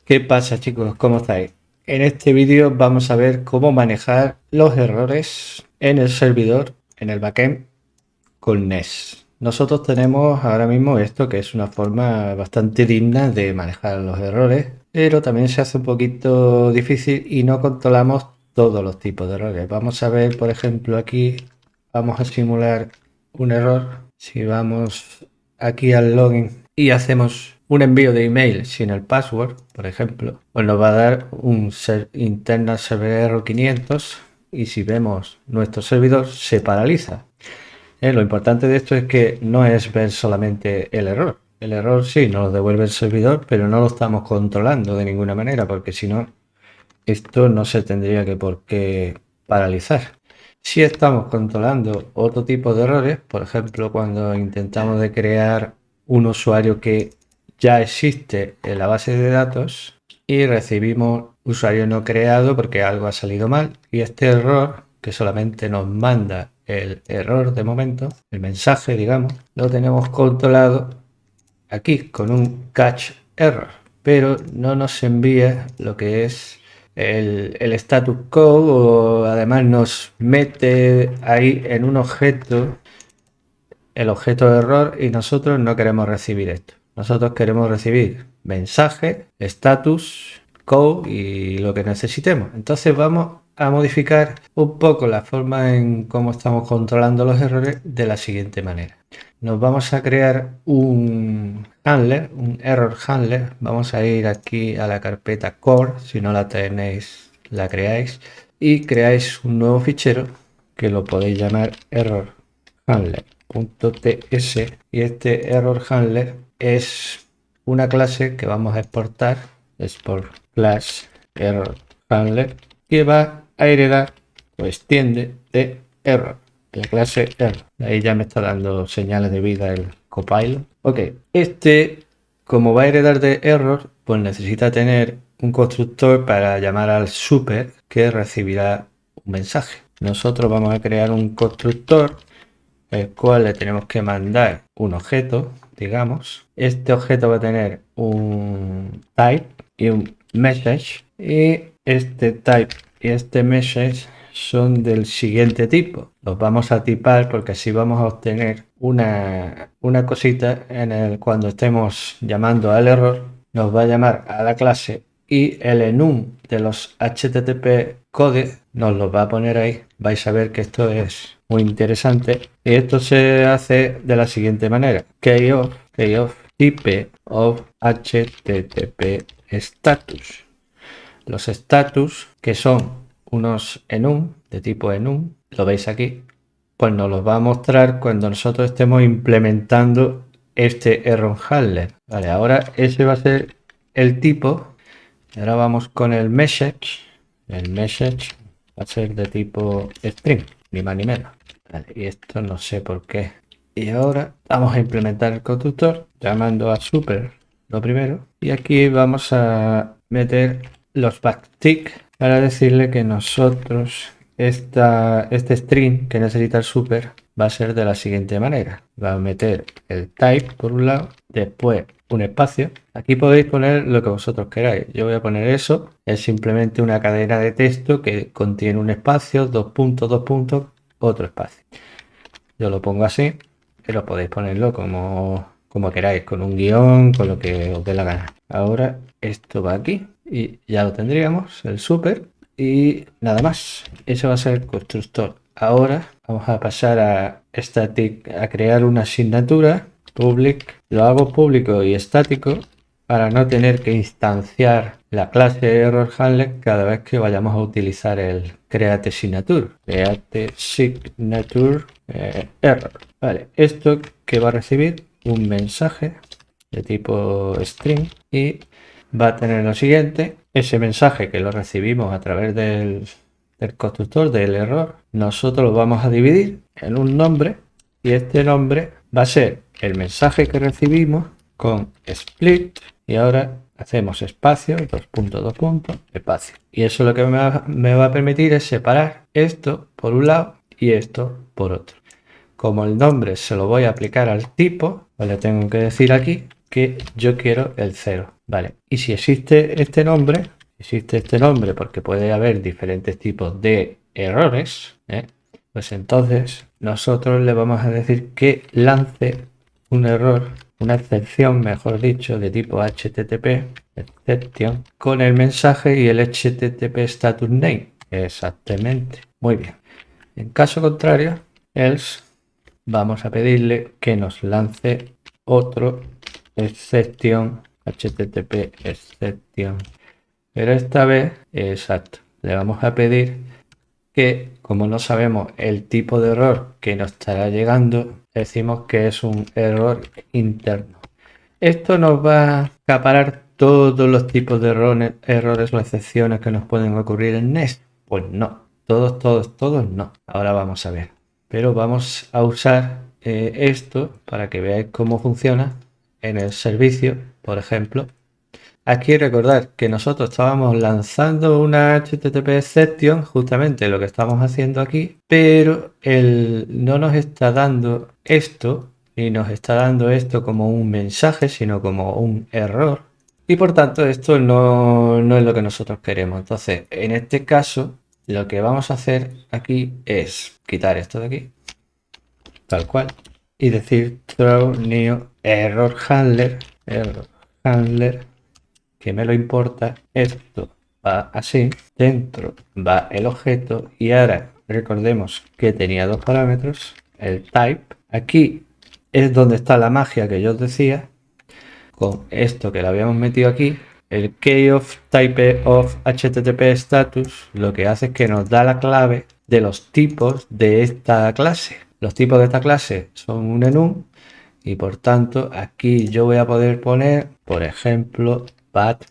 ¿Qué pasa, chicos? ¿Cómo estáis? En este vídeo vamos a ver cómo manejar los errores en el servidor, en el backend, con Nest. Nosotros tenemos ahora mismo esto, que es una forma bastante digna de manejar los errores, pero también se hace un poquito difícil y no controlamos todos los tipos de errores. Vamos a ver, por ejemplo, aquí vamos a simular un error. Si vamos aquí al login y hacemos un envío de email sin el password, por ejemplo, pues nos va a dar un internal server error 500 y si vemos nuestro servidor se paraliza. Lo importante de esto es que no es ver solamente el error. El error sí nos lo devuelve el servidor, pero no lo estamos controlando de ninguna manera, porque si no, esto no se tendría que por qué paralizar. Si estamos controlando otro tipo de errores, por ejemplo, cuando intentamos de crear un usuario que ya existe en la base de datos y recibimos usuario no creado porque algo ha salido mal y este error que solamente nos manda el error de momento, el mensaje, digamos, lo tenemos controlado aquí con un catch error, pero no nos envía lo que es el status code o además nos mete ahí en un objeto el objeto de error y nosotros no queremos recibir esto. Nosotros queremos recibir mensaje, status, code y lo que necesitemos. Entonces vamos a modificar un poco la forma en cómo estamos controlando los errores de la siguiente manera. Nos vamos a crear un handler, un error handler. Vamos a ir aquí a la carpeta core, si no la tenéis, la creáis y creáis un nuevo fichero que lo podéis llamar error handler.ts y este error handler es una clase que vamos a exportar, export class error handler, que va a heredar o extiende de error, la clase error. Ahí ya me está dando señales de vida el copilot. Ok, como va a heredar de error, pues necesita tener un constructor para llamar al super que recibirá un mensaje. Nosotros vamos a crear un constructor el cual le tenemos que mandar un objeto, digamos. Este objeto va a tener un type y un message y este type y este message son del siguiente tipo. Los vamos a tipar porque así vamos a obtener una cosita en el cuando estemos llamando al error nos va a llamar a la clase y el enum de los HTTP code nos lo va a poner ahí. Vais a ver que esto es muy interesante y esto se hace de la siguiente manera: keyof type of HTTP status. Los status, que son unos enum de tipo enum, lo veis aquí, pues nos los va a mostrar cuando nosotros estemos implementando este error handler. Vale, ahora ese va a ser el tipo. Ahora vamos con el message. El message va a ser de tipo string, ni más ni menos. Vale, y esto no sé por qué. Y ahora vamos a implementar el constructor llamando a super lo primero. Y aquí vamos a meter los backtick para decirle que nosotros este string que necesita el super va a ser de la siguiente manera. Va a meter el type por un lado, después un espacio. Aquí podéis poner lo que vosotros queráis. Yo voy a poner eso. Es simplemente una cadena de texto que contiene un espacio, dos puntos, otro espacio. Yo lo pongo así, pero podéis ponerlo como queráis, con un guión, con lo que os dé la gana. Ahora esto va aquí y ya lo tendríamos, el super, y nada más. Ese va a ser el constructor. Ahora vamos a pasar a static, a crear una asignatura public. Lo hago público y estático para no tener que instanciar la clase error handler cada vez que vayamos a utilizar el create signature. Create signature error. Vale, esto que va a recibir un mensaje de tipo string y va a tener lo siguiente: ese mensaje que lo recibimos a través del constructor del error, nosotros lo vamos a dividir en un nombre y este nombre va a ser el mensaje que recibimos con split y ahora hacemos espacio, dos puntos, espacio. Y eso lo que me va a permitir es separar esto por un lado y esto por otro. Como el nombre se lo voy a aplicar al tipo, pues le tengo que decir aquí que yo quiero el 0. Vale, y si existe este nombre porque puede haber diferentes tipos de errores, pues entonces nosotros le vamos a decir que lance un error, una excepción, mejor dicho, de tipo HTTP, exception, con el mensaje y el HTTP status name. Exactamente. Muy bien. En caso contrario, else, vamos a pedirle que nos lance otro exception, HTTP exception. Pero esta vez, exacto, le vamos a pedir que, como no sabemos el tipo de error que nos estará llegando, decimos que es un error interno. Esto nos va a acaparar todos los tipos de errores o excepciones que nos pueden ocurrir en Nest. Pues no, todos no. Ahora vamos a ver. Pero vamos a usar esto para que veáis cómo funciona en el servicio, por ejemplo. Aquí recordar que nosotros estábamos lanzando una HTTP exception, justamente lo que estamos haciendo aquí, pero él no nos está dando esto, y nos está dando esto como un mensaje, sino como un error. Y por tanto esto no es lo que nosotros queremos. Entonces, en este caso, lo que vamos a hacer aquí es quitar esto de aquí, tal cual, y decir throw new error handler, que me lo importa, esto va así, dentro va el objeto y ahora recordemos que tenía dos parámetros, el type, aquí es donde está la magia que yo os decía, con esto que lo habíamos metido aquí, el key of type of HTTP status lo que hace es que nos da la clave de los tipos de esta clase. Los tipos de esta clase son un enum y por tanto aquí yo voy a poder poner, por ejemplo, bat,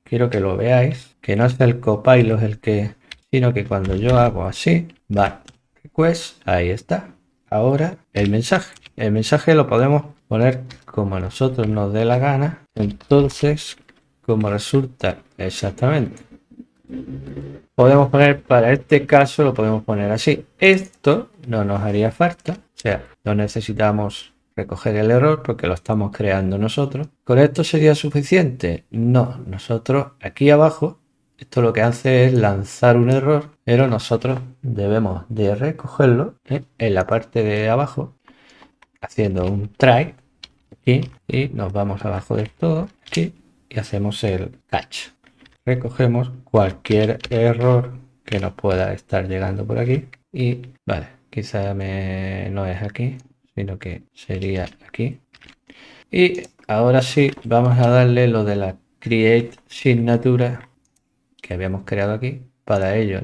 quiero que lo veáis, que no es el copilot el que, sino que cuando yo hago así, bat request, ahí está. Ahora el mensaje lo podemos poner como a nosotros nos dé la gana. Entonces, como resulta exactamente, podemos poner, para este caso lo podemos poner así. Esto no nos haría falta, o sea, no necesitamos recoger el error porque lo estamos creando nosotros. ¿Con esto sería suficiente? No, nosotros aquí abajo, esto lo que hace es lanzar un error, pero nosotros debemos de recogerlo en la parte de abajo, haciendo un try aquí y nos vamos abajo del todo aquí y hacemos el catch. Recogemos cualquier error que nos pueda estar llegando por aquí y vale, quizá no es aquí, sino que sería aquí. Y ahora sí, vamos a darle lo de la create signature que habíamos creado aquí. Para ello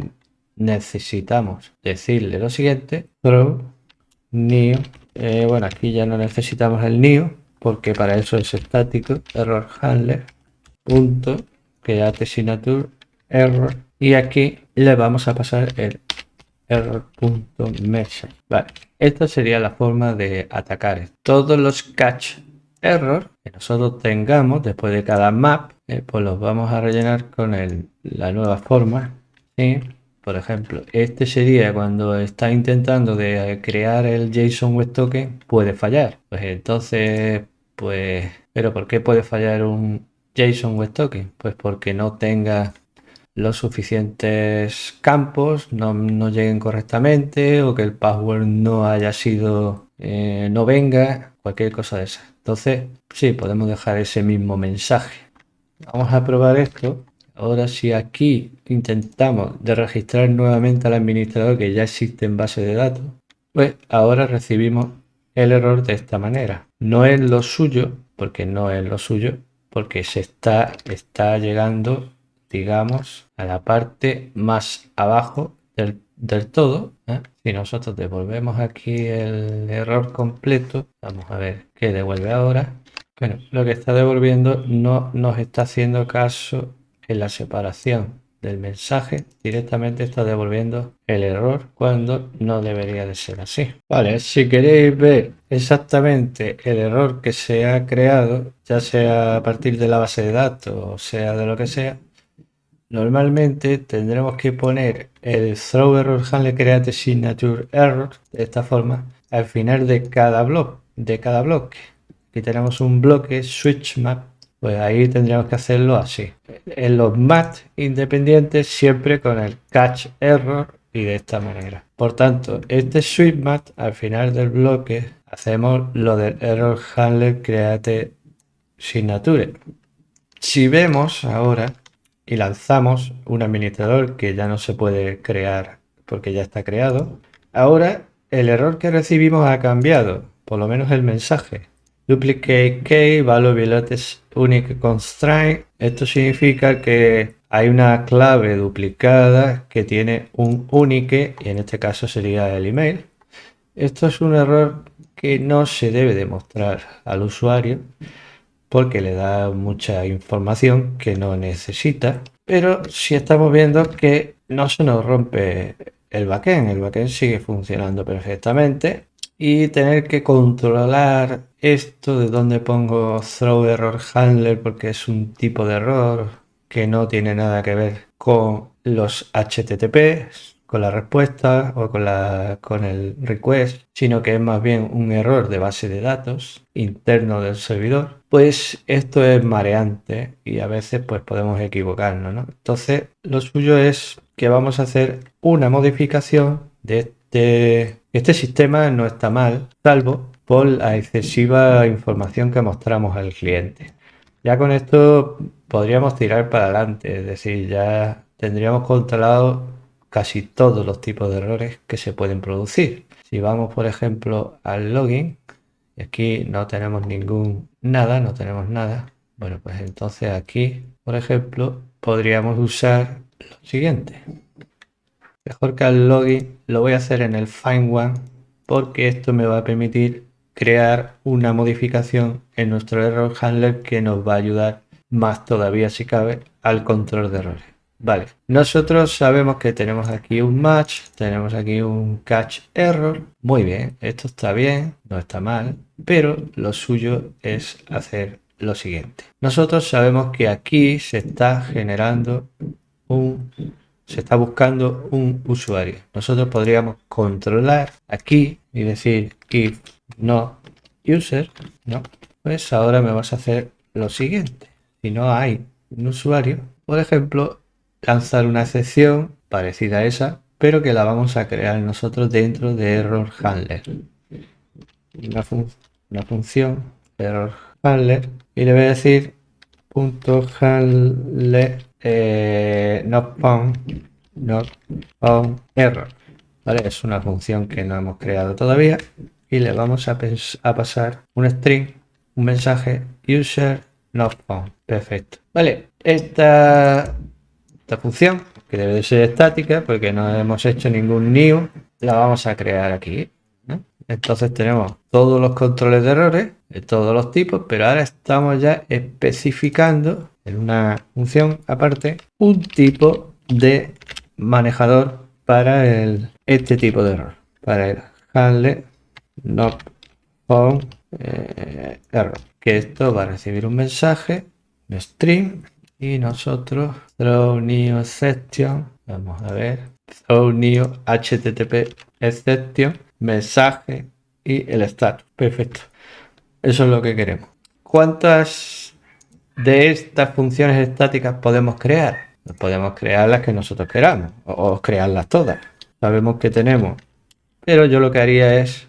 necesitamos decirle lo siguiente, throw new. Bueno, aquí ya no necesitamos el new porque para eso es estático, error handler punto create signature error y aquí le vamos a pasar el error.message. Vale, esta sería la forma de atacar todos los catch error que nosotros tengamos después de cada map, pues los vamos a rellenar con la nueva forma. ¿Sí? Por ejemplo, este sería cuando está intentando de crear el JSON Web Token, puede fallar. Pues entonces, pues, ¿pero por qué puede fallar un JSON Web Token? Pues porque no tenga los suficientes campos, no lleguen correctamente o que el password no haya sido, no venga, cualquier cosa de esa. Entonces, sí, podemos dejar ese mismo mensaje. Vamos a probar esto. Ahora si aquí intentamos de registrar nuevamente al administrador que ya existe en base de datos, pues ahora recibimos el error de esta manera. No es lo suyo, porque no es lo suyo, porque se está llegando, digamos, a la parte más abajo del todo. Si nosotros devolvemos aquí el error completo, vamos a ver qué devuelve ahora. Bueno, lo que está devolviendo no nos está haciendo caso en la separación del mensaje, directamente está devolviendo el error cuando no debería de ser así. Vale, si queréis ver exactamente el error que se ha creado, ya sea a partir de la base de datos o sea de lo que sea, normalmente tendremos que poner el throw error handler create signature error de esta forma al final de cada bloque. Aquí tenemos un bloque switch map Pues ahí tendríamos que hacerlo así. En los match independientes siempre con el catch error y de esta manera. Por tanto, este sweep match al final del bloque hacemos lo del error handler create signature. Si vemos ahora y lanzamos un administrador que ya no se puede crear porque ya está creado, ahora el error que recibimos ha cambiado, por lo menos el mensaje. Duplicate key, value violates unique constraint. Esto significa que hay una clave duplicada que tiene un unique y en este caso sería el email. Esto es un error que no se debe demostrar al usuario porque le da mucha información que no necesita. Pero si estamos viendo que no se nos rompe el backend sigue funcionando perfectamente. Y tener que controlar esto de dónde pongo throw error handler porque es un tipo de error que no tiene nada que ver con los HTTP, con la respuesta o con el request, sino que es más bien un error de base de datos interno del servidor, pues esto es mareante y a veces pues podemos equivocarnos, ¿no? Entonces lo suyo es que vamos a hacer una modificación de este sistema no está mal, salvo por la excesiva información que mostramos al cliente. Ya con esto podríamos tirar para adelante, es decir, ya tendríamos controlado casi todos los tipos de errores que se pueden producir. Si vamos, por ejemplo, al login, y aquí no tenemos no tenemos nada. Bueno, pues entonces aquí, por ejemplo, podríamos usar lo siguiente. Mejor que al login lo voy a hacer en el find one porque esto me va a permitir crear una modificación en nuestro error handler que nos va a ayudar más todavía si cabe al control de errores. Vale, nosotros sabemos que tenemos aquí un match, tenemos aquí un catch error. Muy bien, esto está bien, no está mal, pero lo suyo es hacer lo siguiente. Nosotros sabemos que aquí se está generando se está buscando un usuario. Nosotros podríamos controlar aquí y decir if no user, ¿no? Pues ahora me vas a hacer lo siguiente. Si no hay un usuario, por ejemplo, lanzar una excepción parecida a esa, pero que la vamos a crear nosotros dentro de error handler. Una función error handler y le voy a decir punto handler not found error. ¿Vale? Es una función que no hemos creado todavía y le vamos a pasar un string, un mensaje user not found. Perfecto. Vale, esta función, que debe de ser estática porque no hemos hecho ningún new, la vamos a crear aquí, ¿no? Entonces tenemos todos los controles de errores de todos los tipos, pero ahora estamos ya especificando en una función aparte un tipo de manejador para este tipo de error, para el handle not found error, que esto va a recibir un mensaje, un string, y nosotros throw new exception, vamos a ver, throw new http exception, mensaje y el status. Perfecto, eso es lo que queremos. ¿Cuántas de estas funciones estáticas podemos crear? Podemos crear las que nosotros queramos o crearlas todas. Sabemos que tenemos, pero yo lo que haría es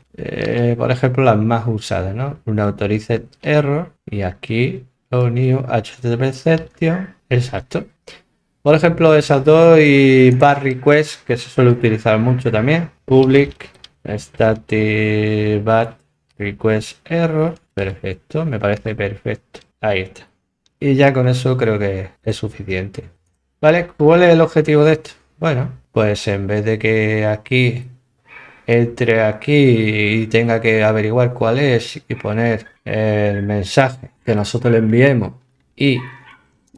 por ejemplo las más usadas, ¿no? Un authorized error y aquí new http exception, exacto. Por ejemplo esas dos y bar request, que se suele utilizar mucho también, public static bar request error, perfecto, me parece perfecto, ahí está. Y ya con eso creo que es suficiente. ¿Vale? ¿Cuál es el objetivo de esto? Bueno, pues en vez de que aquí entre aquí y tenga que averiguar cuál es y poner el mensaje que nosotros le enviemos y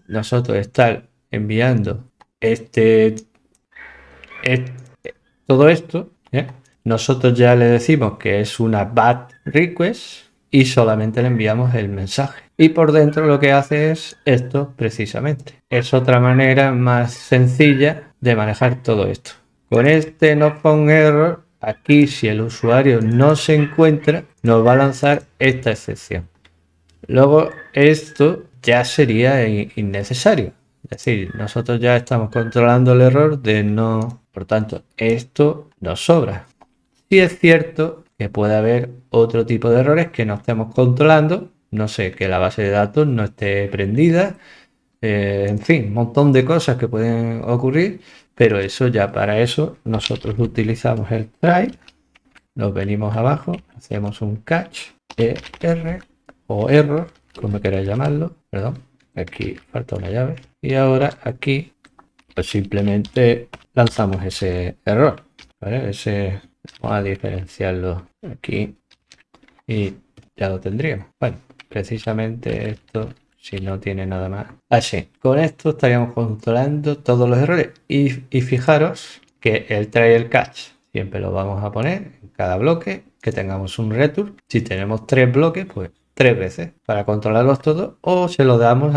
nosotros estar enviando todo esto, ¿eh? Nosotros ya le decimos que es una bad request y solamente le enviamos el mensaje. Y por dentro lo que hace es esto precisamente. Es otra manera más sencilla de manejar todo esto. Con este not found error, aquí si el usuario no se encuentra, nos va a lanzar esta excepción. Luego esto ya sería innecesario. Es decir, nosotros ya estamos controlando el error de no, por tanto, esto nos sobra. Sí es cierto que puede haber otro tipo de errores que no estemos controlando, no sé, que la base de datos no esté prendida, en fin, un montón de cosas que pueden ocurrir, pero eso ya para eso nosotros utilizamos el try, nos venimos abajo, hacemos un catch, ER o error, como queráis llamarlo, perdón, aquí falta una llave, y ahora aquí pues simplemente lanzamos ese error, ¿vale? Vamos a diferenciarlo aquí y ya lo tendríamos. Bueno, precisamente esto, si no tiene nada más. Así, con esto estaríamos controlando todos los errores. Y fijaros que el try y el catch siempre lo vamos a poner en cada bloque, que tengamos un return. Si tenemos 3 bloques, pues 3 veces para controlarlos todos, o se lo damos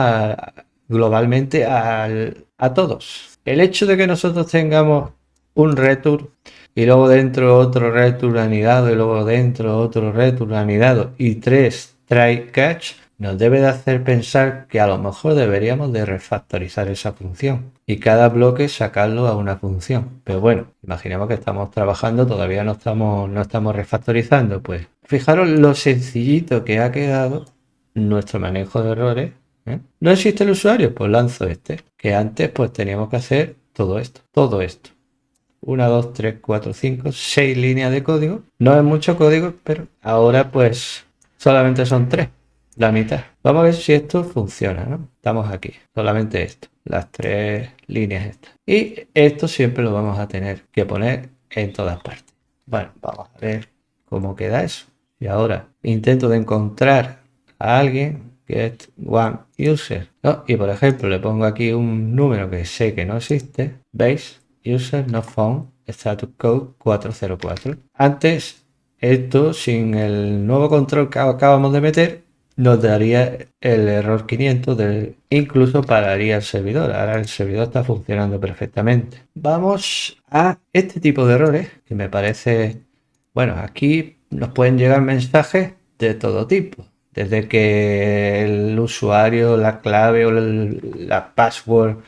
globalmente a todos. El hecho de que nosotros tengamos un return y luego dentro otro return anidado y luego dentro otro return anidado y 3 try catch nos debe de hacer pensar que a lo mejor deberíamos de refactorizar esa función y cada bloque sacarlo a una función. Pero bueno, imaginemos que estamos trabajando, todavía no estamos refactorizando. Pues fijaros lo sencillito que ha quedado nuestro manejo de errores. ¿No existe el usuario? Pues lanzo este, que antes pues teníamos que hacer todo esto. 1, 2, 3, 4, 5, 6 líneas de código. No es mucho código, pero ahora pues solamente son 3, la mitad. Vamos a ver si esto funciona, ¿no? Estamos aquí, solamente esto, las 3 líneas estas. Y esto siempre lo vamos a tener que poner en todas partes. Bueno, vamos a ver cómo queda eso. Y ahora intento de encontrar a alguien, get one user, ¿no? Y por ejemplo le pongo aquí un número que sé que no existe, ¿veis? User not found, status code 404. Antes, esto sin el nuevo control que acabamos de meter, nos daría el error 500, incluso pararía el servidor. Ahora el servidor está funcionando perfectamente. Vamos a este tipo de errores que me parece, bueno, aquí nos pueden llegar mensajes de todo tipo. Desde que el usuario, la clave o la password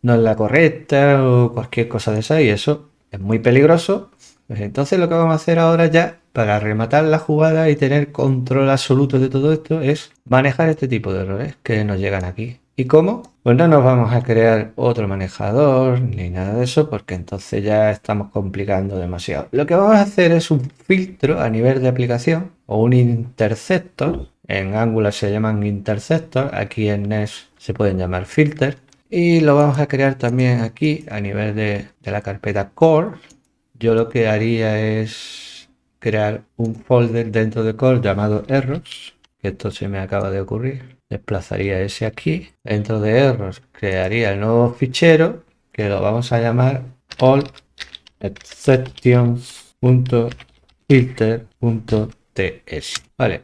no es la correcta o cualquier cosa de esa, y eso es muy peligroso. Pues entonces lo que vamos a hacer ahora ya para rematar la jugada y tener control absoluto de todo esto es manejar este tipo de errores que nos llegan aquí. ¿Y cómo? Pues no nos vamos a crear otro manejador ni nada de eso, porque entonces ya estamos complicando demasiado. Lo que vamos a hacer es un filtro a nivel de aplicación o un interceptor. En Angular se llaman interceptor, aquí en Nest se pueden llamar filter. Y lo vamos a crear también aquí a nivel de la carpeta core. Yo lo que haría es crear un folder dentro de core llamado errors, que esto se me acaba de ocurrir. Desplazaría ese aquí. Dentro de errors crearía el nuevo fichero que lo vamos a llamar all exceptions.filter.ts. Vale.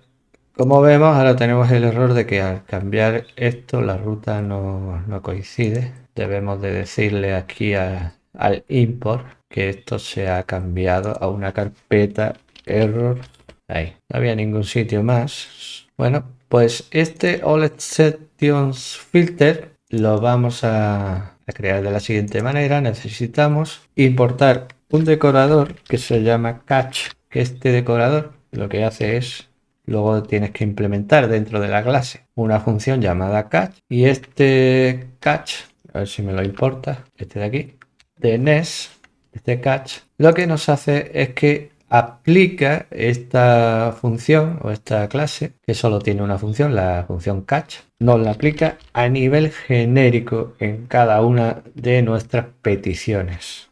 Como vemos, ahora tenemos el error de que al cambiar esto la ruta no coincide. Debemos de decirle aquí al import que esto se ha cambiado a una carpeta error. Ahí, no había ningún sitio más. Bueno, pues este all exceptions filter lo vamos a crear de la siguiente manera. Necesitamos importar un decorador que se llama catch, que este decorador lo que hace es, luego tienes que implementar dentro de la clase una función llamada catch, y este catch, a ver si me lo importa, este de aquí, de Nest, este catch, lo que nos hace es que aplica esta función o esta clase, que solo tiene una función, la función catch, nos la aplica a nivel genérico en cada una de nuestras peticiones.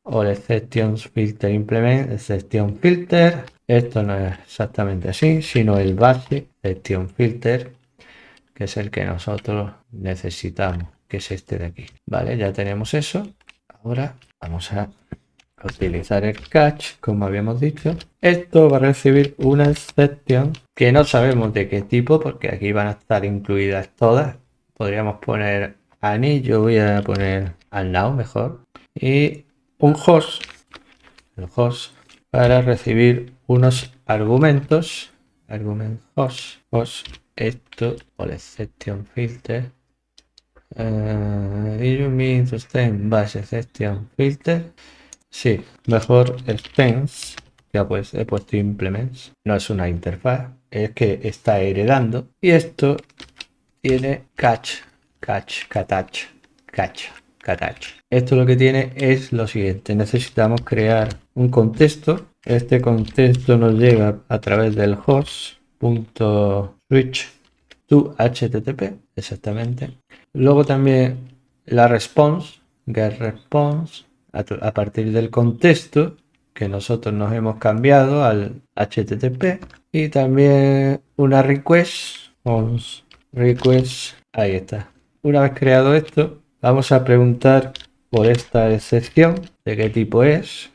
All exceptions filter implement exception filter. Esto no es exactamente así, sino el base exception filter, que es el que nosotros necesitamos, que es este de aquí. Vale, ya tenemos eso. Ahora vamos a utilizar el catch, como habíamos dicho. Esto va a recibir una exception que no sabemos de qué tipo, porque aquí van a estar incluidas todas. Podríamos poner anillo, voy a poner al now mejor. Y un host, el host, para recibir unos argumentos, argument host esto, all exception filter. Do you mean to extend bash exception filter? Sí, mejor extends. Ya pues he puesto implements. No es una interfaz, es que está heredando. Y esto tiene catch. Esto lo que tiene es lo siguiente. Necesitamos crear un contexto. Este contexto nos llega a través del host.switch to HTTP. Exactamente. Luego también la response, get response, a partir del contexto que nosotros nos hemos cambiado al HTTP. Y también una request, ahí está. Una vez creado esto, vamos a preguntar por esta excepción, de qué tipo es.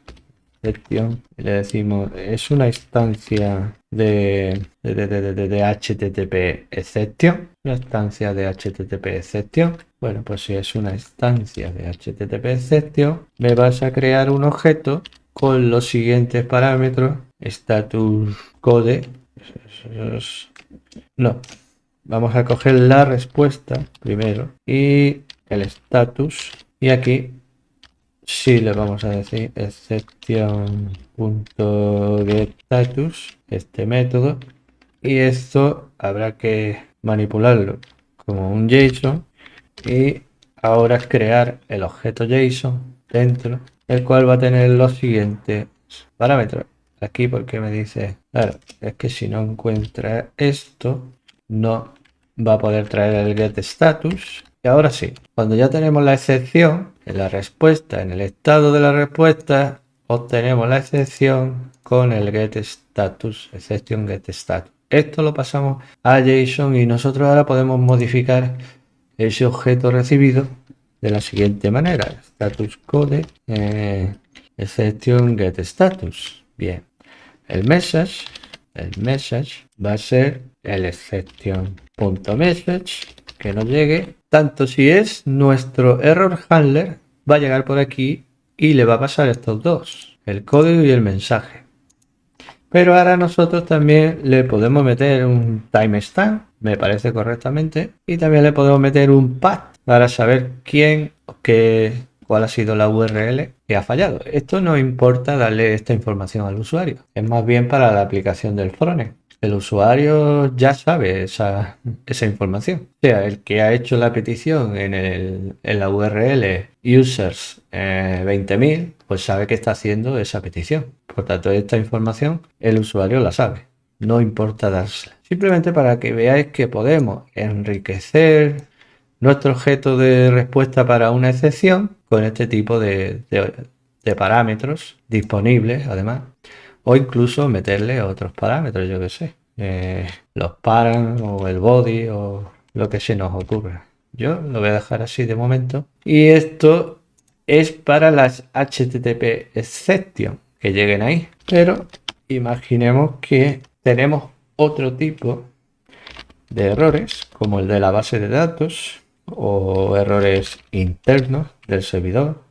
Excepción, le decimos, es una instancia de HTTP exception. Una instancia de HTTP exception. Bueno, pues si es una instancia de HTTP exception, me vas a crear un objeto con los siguientes parámetros: status code. No, vamos a coger la respuesta primero y el status, y aquí sí le vamos a decir exception.getStatus, este método, y esto habrá que manipularlo como un JSON y ahora crear el objeto JSON dentro, el cual va a tener los siguientes parámetros. Aquí porque me dice, claro, es que si no encuentra esto no va a poder traer el getStatus. Y ahora sí, cuando ya tenemos la excepción en la respuesta, en el estado de la respuesta, obtenemos la excepción con el getStatus, exception getStatus. Esto lo pasamos a JSON y nosotros ahora podemos modificar ese objeto recibido de la siguiente manera: status code exception getStatus. Bien, el message va a ser el exception.message que nos llegue. Tanto si es nuestro error handler, va a llegar por aquí y le va a pasar estos dos, el código y el mensaje. Pero ahora nosotros también le podemos meter un timestamp, me parece correctamente, y también le podemos meter un path para saber cuál ha sido la URL que ha fallado. Esto no importa darle esta información al usuario, es más bien para la aplicación del frontend. El usuario ya sabe esa información. O sea, el que ha hecho la petición en la URL users 20.000, pues sabe que está haciendo esa petición. Por tanto, esta información el usuario la sabe. No importa dársela. Simplemente para que veáis que podemos enriquecer nuestro objeto de respuesta para una excepción con este tipo de parámetros disponibles, además. O incluso meterle otros parámetros, yo que sé. Los params o el body o lo que se nos ocurra. Yo lo voy a dejar así de momento. Y esto es para las HTTP exception que lleguen ahí. Pero imaginemos que tenemos otro tipo de errores, como el de la base de datos, o errores internos del servidor,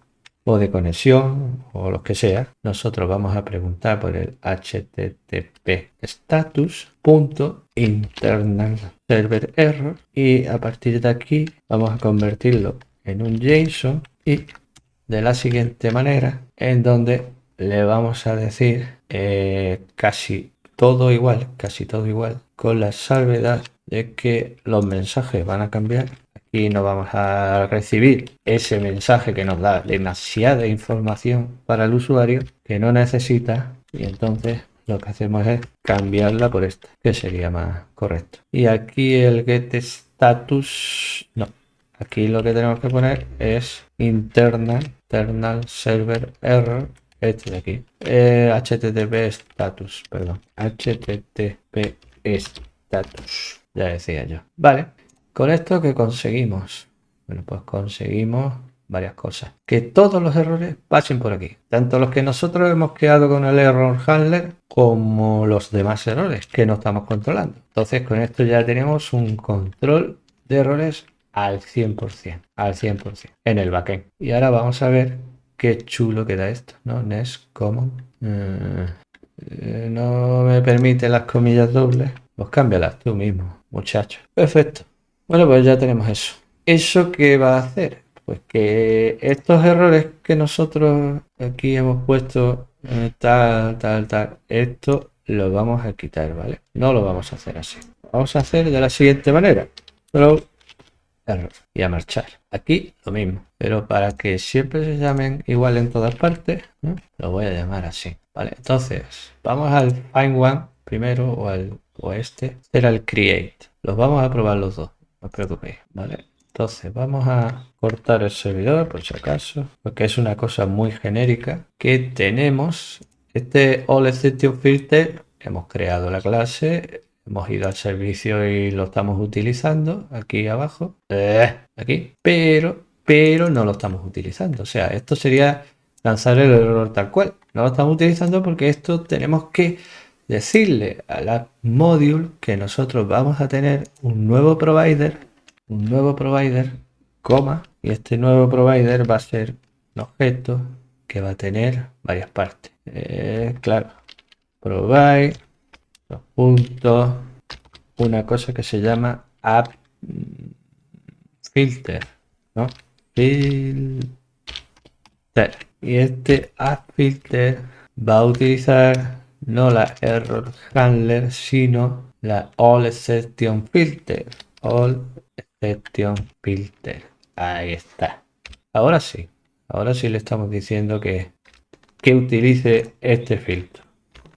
o de conexión, o lo que sea. Nosotros vamos a preguntar por el http status.internal server error, y a partir de aquí vamos a convertirlo en un JSON y de la siguiente manera, en donde le vamos a decir casi todo igual, con la salvedad de que los mensajes van a cambiar. Aquí no vamos a recibir ese mensaje que nos da demasiada información para el usuario que no necesita, y entonces lo que hacemos es cambiarla por esta, que sería más correcto. Y aquí el getStatus, no, aquí lo que tenemos que poner es internal server error, este de aquí, http status, http status, ya decía yo. Vale, con esto ¿qué conseguimos? Bueno, pues conseguimos varias cosas: que todos los errores pasen por aquí, tanto los que nosotros hemos creado con el error handler como los demás errores que no estamos controlando. Entonces con esto ya tenemos un control de errores al 100%, en el backend. Y ahora vamos a ver qué chulo queda esto, ¿no? Nest common. No me permite las comillas dobles. Pues cámbialas tú mismo, muchacho. Perfecto. Bueno, pues ya tenemos eso. ¿Eso qué va a hacer? Pues que estos errores que nosotros aquí hemos puesto, tal, esto lo vamos a quitar, ¿vale? No lo vamos a hacer así. Lo vamos a hacer de la siguiente manera. Throw error y a marchar. Aquí lo mismo, pero para que siempre se llamen igual en todas partes, ¿no? Lo voy a llamar así, ¿vale? Entonces, vamos al find one primero o este. Era el create. Los vamos a probar los dos, no os preocupéis, ¿vale? Entonces, vamos a cortar el servidor por si acaso, porque es una cosa muy genérica que tenemos. Este allExceptionFilter, hemos creado la clase. Hemos ido al servicio y lo estamos utilizando aquí abajo, aquí, pero no lo estamos utilizando. O sea, esto sería lanzar el error tal cual. No lo estamos utilizando porque esto tenemos que decirle a la module que nosotros vamos a tener un nuevo provider, coma, y este nuevo provider va a ser un objeto que va a tener varias partes. Claro, provide, dos puntos, una cosa que se llama app filter, ¿no? Filter. Y este app filter va a utilizar no la error handler, sino la all exception filter. All exception filter. Ahí está. Ahora sí le estamos diciendo que utilice este filtro.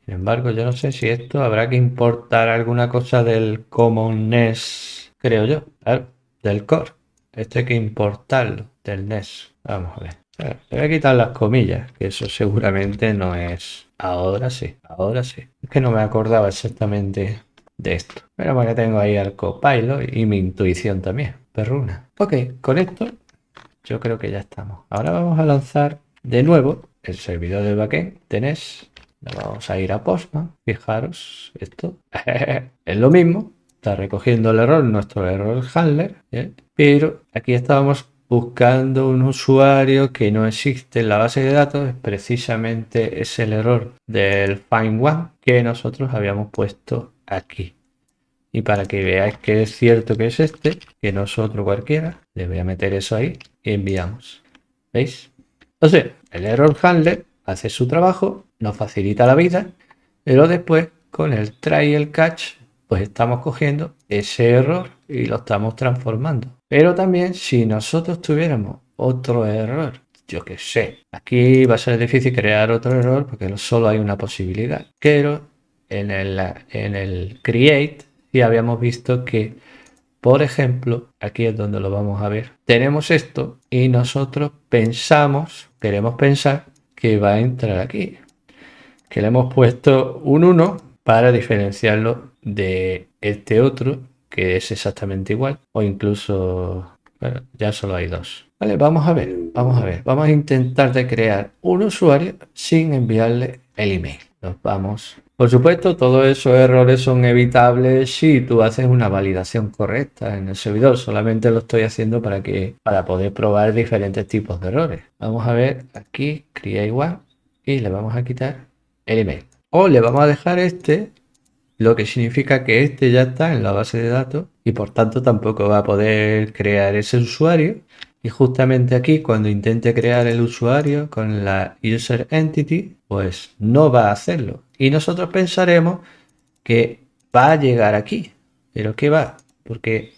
Sin embargo, yo no sé si esto habrá que importar alguna cosa del common.NES, creo yo, claro, del core. Esto hay que importarlo del NES. Vamos a ver. Claro, le voy a quitar las comillas, que eso seguramente no es. Ahora sí, ahora sí. Es que no me acordaba exactamente de esto. Pero bueno, que tengo ahí al copilot y mi intuición también, perruna. Ok, con esto yo creo que ya estamos. Ahora vamos a lanzar de nuevo el servidor del backend de NES. Vamos a ir a Postman. Fijaros, esto es lo mismo. Está recogiendo el error, nuestro error handler. Pero aquí estábamos buscando un usuario que no existe en la base de datos. Precisamente es el error del find one que nosotros habíamos puesto aquí. Y para que veáis que es cierto que es este, que no es otro cualquiera, le voy a meter eso ahí y enviamos. ¿Veis? Entonces, el error handler hace su trabajo, nos facilita la vida, pero después con el try y el catch, pues estamos cogiendo ese error y lo estamos transformando. Pero también si nosotros tuviéramos otro error, yo que sé, aquí va a ser difícil crear otro error porque solo hay una posibilidad, pero en el create y habíamos visto que, por ejemplo, aquí es donde lo vamos a ver, tenemos esto y nosotros queremos pensar que va a entrar aquí, que le hemos puesto un 1 para diferenciarlo de este otro que es exactamente igual, o incluso, bueno, ya solo hay dos. Vale, vamos a ver, vamos a intentar de crear un usuario sin enviarle el email. Nos vamos. Por supuesto, todos esos errores son evitables si tú haces una validación correcta en el servidor. Solamente lo estoy haciendo para poder probar diferentes tipos de errores. Vamos a ver aquí, create one, y le vamos a quitar el email. O le vamos a dejar este, lo que significa que este ya está en la base de datos y por tanto tampoco va a poder crear ese usuario. Y justamente aquí, cuando intente crear el usuario con la user entity, pues no va a hacerlo. Y nosotros pensaremos que va a llegar aquí. ¿Pero qué va? Porque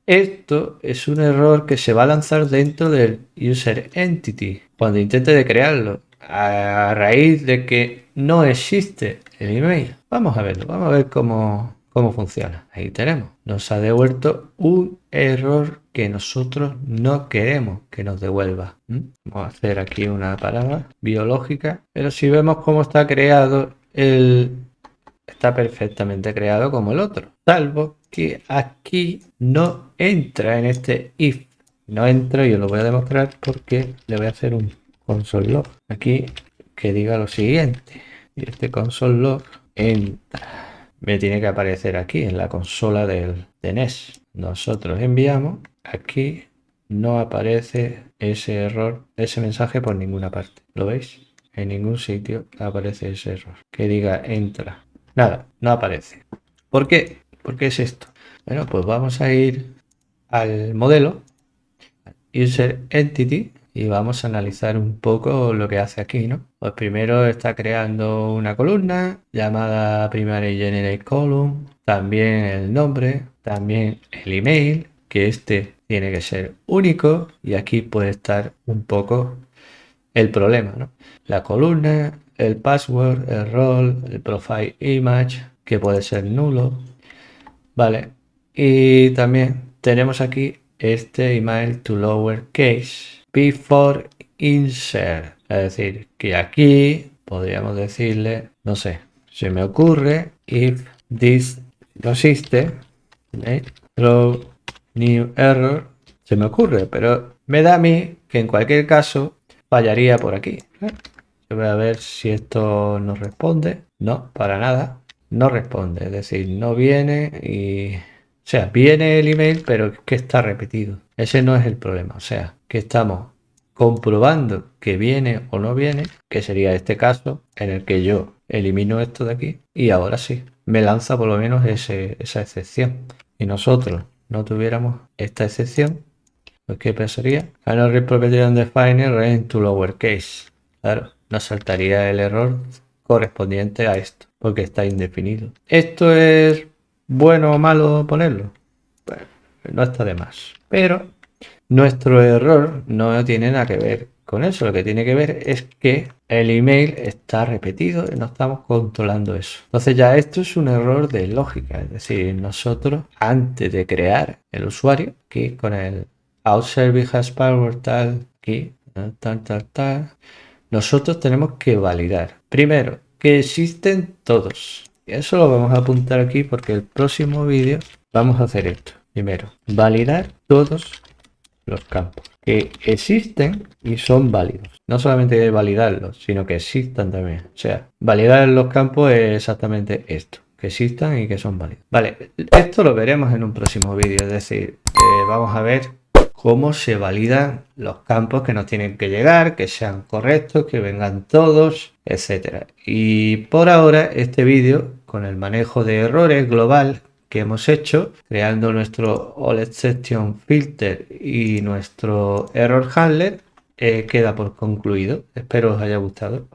esto es un error que se va a lanzar dentro del user entity cuando intente de crearlo. A raíz de que no existe el email. Vamos a verlo, vamos a ver cómo funciona. Ahí tenemos. Nos ha devuelto un error que nosotros no queremos que nos devuelva. Vamos a hacer aquí una parada biológica. Pero si vemos cómo está creado, está perfectamente creado como el otro. Salvo que aquí no entra en este if. No entra, yo lo voy a demostrar porque le voy a hacer un console log aquí que diga lo siguiente. Y este console log entra. Me tiene que aparecer aquí en la consola de NES. Nosotros enviamos. Aquí no aparece ese error, ese mensaje por ninguna parte. ¿Lo veis? En ningún sitio aparece ese error. Que diga entra. Nada, no aparece. ¿Por qué? ¿Por qué es esto? Bueno, pues vamos a ir al modelo, User Entity, y vamos a analizar un poco lo que hace aquí, ¿no? Pues primero está creando una columna llamada Primary Generate Column, también el nombre, también el email, que este tiene que ser único, y aquí puede estar un poco el problema, ¿no? La columna, el password, el role, el profile image, que puede ser nulo, ¿vale? Y también tenemos aquí este email to lowercase before insert, es decir, que aquí podríamos decirle, no sé, se me ocurre if this no existe, ¿eh? Throw new error, se me ocurre, pero me da a mí que en cualquier caso fallaría por aquí. Yo voy a ver si esto nos responde. No, para nada. No responde, es decir, no viene y... O sea, viene el email, pero es que está repetido. Ese no es el problema. O sea, que estamos comprobando que viene o no viene, que sería este caso en el que yo elimino esto de aquí y ahora sí, me lanza por lo menos esa excepción. Y nosotros no tuviéramos esta excepción, pues ¿qué pasaría? Cannot read property undefined range to lowercase. Claro, nos saltaría el error correspondiente a esto, porque está indefinido. ¿Esto es bueno o malo ponerlo? Bueno, no está de más. Pero nuestro error no tiene nada que ver con eso. Lo que tiene que ver es que el email está repetido y no estamos controlando eso. Entonces ya esto es un error de lógica. Es decir, nosotros antes de crear el usuario, aquí con el out service has password tal, aquí, tal, nosotros tenemos que validar. Primero, que existen todos. Y eso lo vamos a apuntar aquí porque el próximo vídeo vamos a hacer esto. Primero, validar todos los campos que existen y son válidos. No solamente validarlos, sino que existan también. O sea, validar los campos es exactamente esto, que existan y que son válidos. Vale, esto lo veremos en un próximo vídeo, es decir, vamos a ver cómo se validan los campos que nos tienen que llegar, que sean correctos, que vengan todos, etcétera. Y por ahora este vídeo con el manejo de errores global que hemos hecho, creando nuestro All Exception Filter y nuestro Error Handler, queda por concluido. Espero os haya gustado.